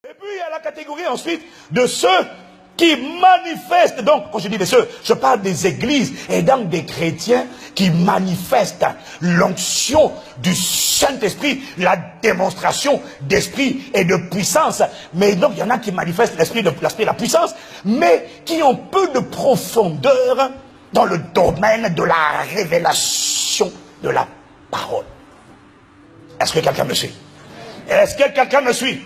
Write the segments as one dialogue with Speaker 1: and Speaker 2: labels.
Speaker 1: Et puis il y a la catégorie ensuite de ceux qui manifestent. Donc, quand je dis de ceux, je parle des églises et donc des chrétiens qui manifestent l'onction du Saint-Esprit, la démonstration d'esprit et de puissance. Mais donc, il y en a qui manifestent l'esprit et la puissance, mais qui ont peu de profondeur dans le domaine de la révélation de la parole. Est-ce que quelqu'un me suit? Est-ce que quelqu'un me suit?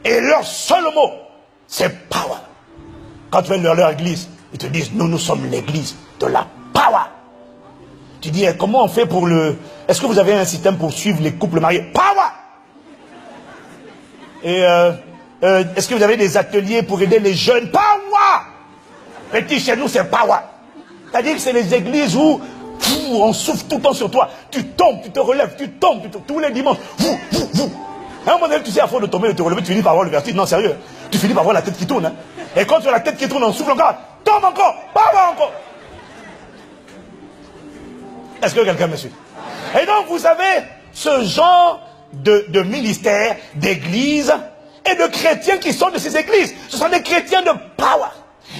Speaker 1: Et leur seul mot, c'est power. Quand tu viens dans leur église, ils te disent, nous sommes l'église de la power. Tu dis, comment on fait pour le... Est-ce que vous avez un système pour suivre les couples mariés? Power. Et est-ce que vous avez des ateliers pour aider les jeunes? Power. Petit, chez nous, c'est power. C'est-à-dire que c'est les églises où on souffle tout le temps sur toi. Tu tombes, tu te relèves, tu tombes, tous les dimanches. À un moment donné, tu sais, à force de tomber, de te relever, tu finis par avoir le vertige. Non, sérieux. Tu finis par avoir la tête qui tourne. Hein. Et quand tu as la tête qui tourne, on souffle encore. Tombe encore. Power encore. Est-ce que quelqu'un me suit? Et donc, vous avez ce genre de ministère, d'églises et de chrétiens qui sont de ces églises. Ce sont des chrétiens de power.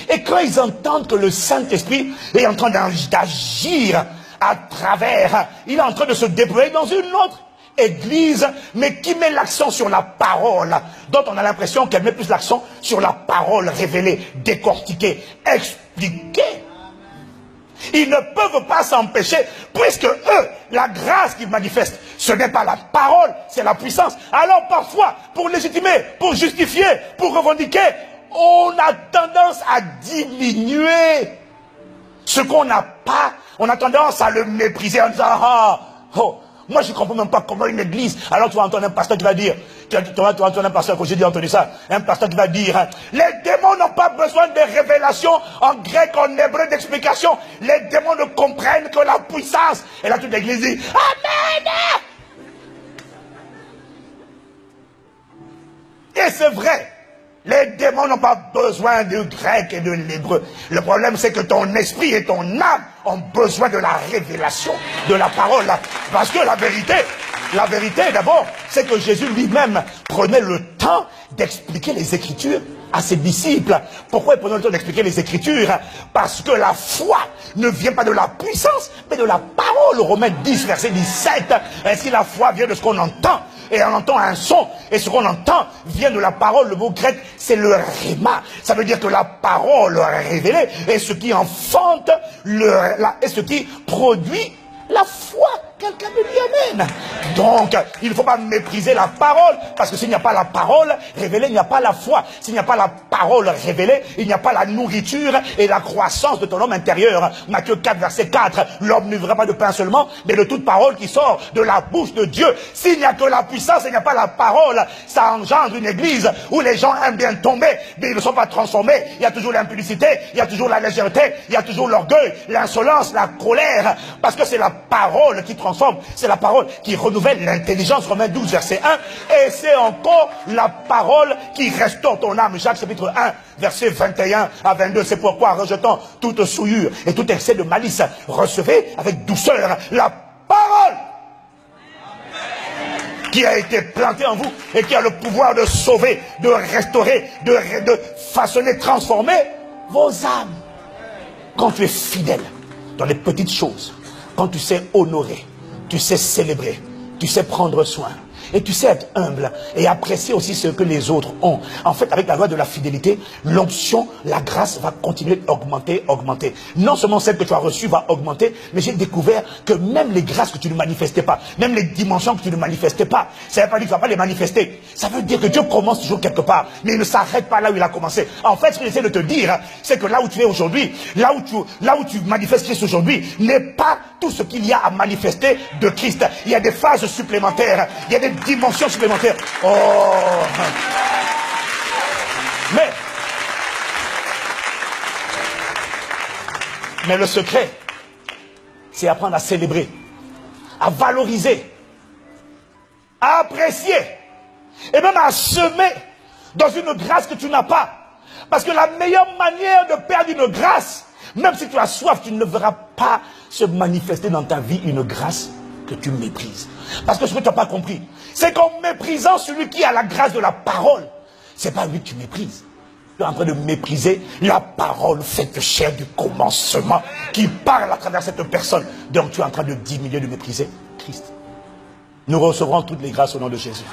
Speaker 1: Et quand ils entendent que le Saint-Esprit est en train d'agir à travers, il est en train de se déployer dans une autre église, mais qui met l'accent sur la parole, dont on a l'impression qu'elle met plus l'accent sur la parole révélée, décortiquée, expliquée. Ils ne peuvent pas s'empêcher, puisque eux, la grâce qu'ils manifestent, ce n'est pas la parole, c'est la puissance. Alors parfois, pour légitimer, pour justifier, pour revendiquer, on a tendance à diminuer ce qu'on n'a pas. On a tendance à le mépriser en disant, moi, je ne comprends même pas comment une église. Alors, tu vas entendre un pasteur qui va dire, tu vas entendre un pasteur, quand j'ai dit entendu ça, un pasteur qui va dire, les démons n'ont pas besoin de révélations en grec, en hébreu, d'explications. Les démons ne comprennent que la puissance. Et là, toute l'église dit, Amen! Et c'est vrai. Les démons n'ont pas besoin du grec et de l'hébreu. Le problème, c'est que ton esprit et ton âme ont besoin de la révélation de la parole. Parce que la vérité d'abord, c'est que Jésus lui-même prenait le temps d'expliquer les Écritures à ses disciples. Pourquoi il prenait le temps d'expliquer les Écritures? Parce que la foi ne vient pas de la puissance, mais de la parole. Romains 10, verset 17. Ainsi, la foi vient de ce qu'on entend. Et on entend un son, et ce qu'on entend vient de la parole. Le mot grec, c'est le rhéma. Ça veut dire que la parole révélée est ce qui enfante, et ce qui produit la foi. Quelqu'un me dit amen. Donc, il ne faut pas mépriser la parole, parce que s'il n'y a pas la parole révélée, il n'y a pas la foi. S'il n'y a pas la parole révélée, il n'y a pas la nourriture et la croissance de ton homme intérieur. Matthieu 4, verset 4. L'homme ne vivra pas de pain seulement, mais de toute parole qui sort de la bouche de Dieu. S'il n'y a que la puissance et il n'y a pas la parole, ça engendre une église où les gens aiment bien tomber, mais ils ne sont pas transformés. Il y a toujours l'impudicité, il y a toujours la légèreté, il y a toujours l'orgueil, l'insolence, la colère, parce que c'est la parole qui transforme. C'est la parole qui renouvelle l'intelligence. Romains 12, verset 1. Et c'est encore la parole qui restaure ton âme. Jacques chapitre 1, verset 21 à 22. C'est pourquoi, rejetant toute souillure et tout excès de malice, recevez avec douceur la parole qui a été plantée en vous et qui a le pouvoir de sauver, de restaurer, de façonner, transformer vos âmes. Quand tu es fidèle dans les petites choses, quand tu sais honorer, tu sais célébrer, tu sais prendre soin, et tu sais être humble et apprécier aussi ce que les autres ont. En fait, avec la loi de la fidélité, l'onction, la grâce va continuer d'augmenter, augmenter. Non seulement celle que tu as reçue va augmenter, mais j'ai découvert que même les grâces que tu ne manifestais pas, même les dimensions que tu ne manifestais pas, ça ne veut pas dire que tu ne vas pas les manifester. Ça veut dire que Dieu commence toujours quelque part, mais il ne s'arrête pas là où il a commencé. En fait, ce que j'essaie de te dire, c'est que là où tu es aujourd'hui, là où tu manifestes Christ aujourd'hui, n'est pas tout ce qu'il y a à manifester de Christ. Il y a des phases supplémentaires, il y a des dimensions supplémentaires. Oh! Mais le secret, c'est apprendre à célébrer, à valoriser, à apprécier, et même à semer dans une grâce que tu n'as pas. Parce que la meilleure manière de perdre une grâce, même si tu as soif, tu ne verras pas se manifester dans ta vie une grâce que tu méprises. Parce que ce que tu n'as pas compris, c'est qu'en méprisant celui qui a la grâce de la parole, c'est pas lui que tu méprises. Tu es en train de mépriser la parole faite chair du commencement qui parle à travers cette personne. Donc tu es en train de diminuer, de mépriser Christ. Nous recevrons toutes les grâces au nom de Jésus.